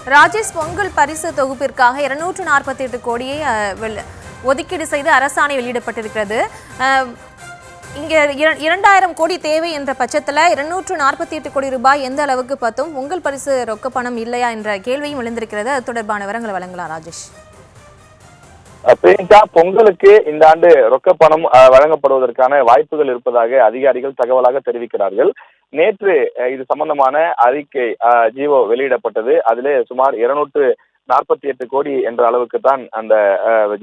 ராஜேஷ், பொங்கல் பரிசு தொகுப்பிற்காக 248 கோடியை ஒதுக்கீடு செய்து அரசாணை வெளியிடப்பட்டிருக்கிறது. இங்க 2000 கோடி தேவை என்ற பட்சத்துல 248 கோடி ரூபாய் எந்த அளவுக்கு பத்தும்? பொங்கல் பரிசு ரொக்க பணம் இல்லையா என்ற கேள்வியும் எழுந்திருக்கிறது. அது தொடர்பான விவரங்களை வழங்கலாம் ராஜேஷ். பிரியங்கா, பொங்கலுக்கு இந்த ஆண்டு ரொக்க பணம் வழங்கப்படுவதற்கான வாய்ப்புகள் இருப்பதாக அதிகாரிகள் தகவலாக தெரிவிக்கிறார்கள். நேற்று இது சம்பந்தமான அறிக்கை ஜிஓ வெளியிடப்பட்டது. அதிலே சுமார் 248 கோடி என்ற அளவுக்கு தான் அந்த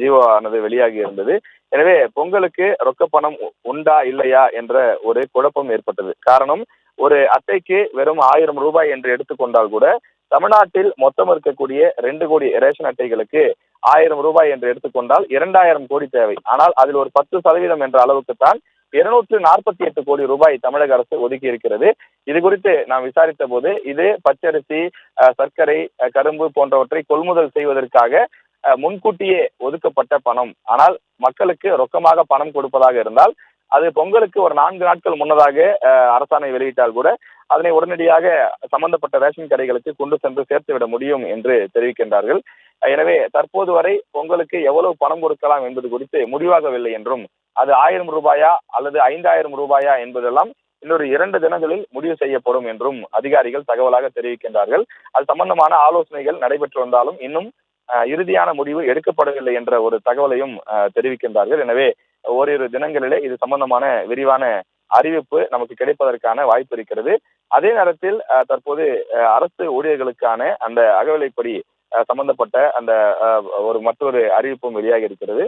ஜிஓ ஆனது வெளியாகி இருந்தது. எனவே பொங்கலுக்கு ரொக்க பணம் உண்டா இல்லையா என்ற ஒரு குழப்பம் ஏற்பட்டது. காரணம், ஒரு அட்டைக்கு வெறும் 1000 ரூபாய் என்று எடுத்துக்கொண்டால் கூட தமிழ்நாட்டில் மொத்தம் இருக்கக்கூடிய 2 கோடி ரேஷன் அட்டைகளுக்கு 1000 ரூபாய் என்று எடுத்துக்கொண்டால் 2000 கோடி தேவை. ஆனால் அதில் ஒரு 10% என்ற அளவுக்கு தான் 248 கோடி ரூபாய் தமிழக அரசு ஒதுக்கி இருக்கிறது. இது குறித்து நாம் விசாரித்த போது, இது பச்சரிசி, சர்க்கரை, கரும்பு போன்றவற்றை கொள்முதல் செய்வதற்காக முன்கூட்டியே ஒதுக்கப்பட்ட பணம். ஆனால் மக்களுக்கு ரொக்கமாக பணம் கொடுப்பதாக இருந்தால் அது பொங்கலுக்கு ஒரு 4 நாட்கள் முன்னதாக அரசாணை வெளியிட்டால் கூட அதனை உடனடியாக சம்பந்தப்பட்ட ரேஷன் கடைகளுக்கு கொண்டு சென்று சேர்த்துவிட முடியும் என்று தெரிவிக்கின்றார்கள். எனவே தற்போது வரை பொங்கலுக்கு எவ்வளவு பணம் கொடுக்கலாம் என்பது குறித்து முடிவாகவில்லை என்றும், அது 1000 ரூபாயா அல்லது 5000 ரூபாயா என்பதெல்லாம் இன்னொரு 2 தினங்களில் முடிவு செய்யப்படும் என்றும் அதிகாரிகள் தகவலாக தெரிவிக்கின்றார்கள். அது சம்பந்தமான ஆலோசனைகள் நடைபெற்று வந்தாலும் இன்னும் இறுதியான முடிவு எடுக்கப்படவில்லை என்ற ஒரு தகவலையும் தெரிவிக்கின்றார்கள். எனவே ஓரிரு தினங்களிலே இது சம்பந்தமான விரிவான அறிவிப்பு நமக்கு கிடைப்பதற்கான வாய்ப்பு இருக்கிறது. அதே நேரத்தில் தற்போது அரசு ஊழியர்களுக்கான அந்த அகவிலைப்படி சம்பந்தப்பட்ட அந்த மற்றொரு அறிவிப்பும் வெளியாகி இருக்கிறது.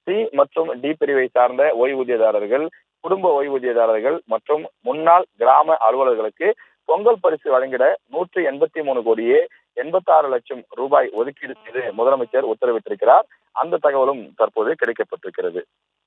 சி மற்றும் டி பிரிவை சார்ந்த ஓய்வூதியதாரர்கள், குடும்ப ஓய்வூதியதாரர்கள் மற்றும் முன்னாள் கிராம அலுவலர்களுக்கு பொங்கல் பரிசு வழங்கிட 183 கோடியே 86 லட்சம் ரூபாய் ஒதுக்கீடு செய்து முதலமைச்சர் உத்தரவிட்டிருக்கிறார். அந்த தகவலும் தற்போது கிடைக்கப்பட்டிருக்கிறது.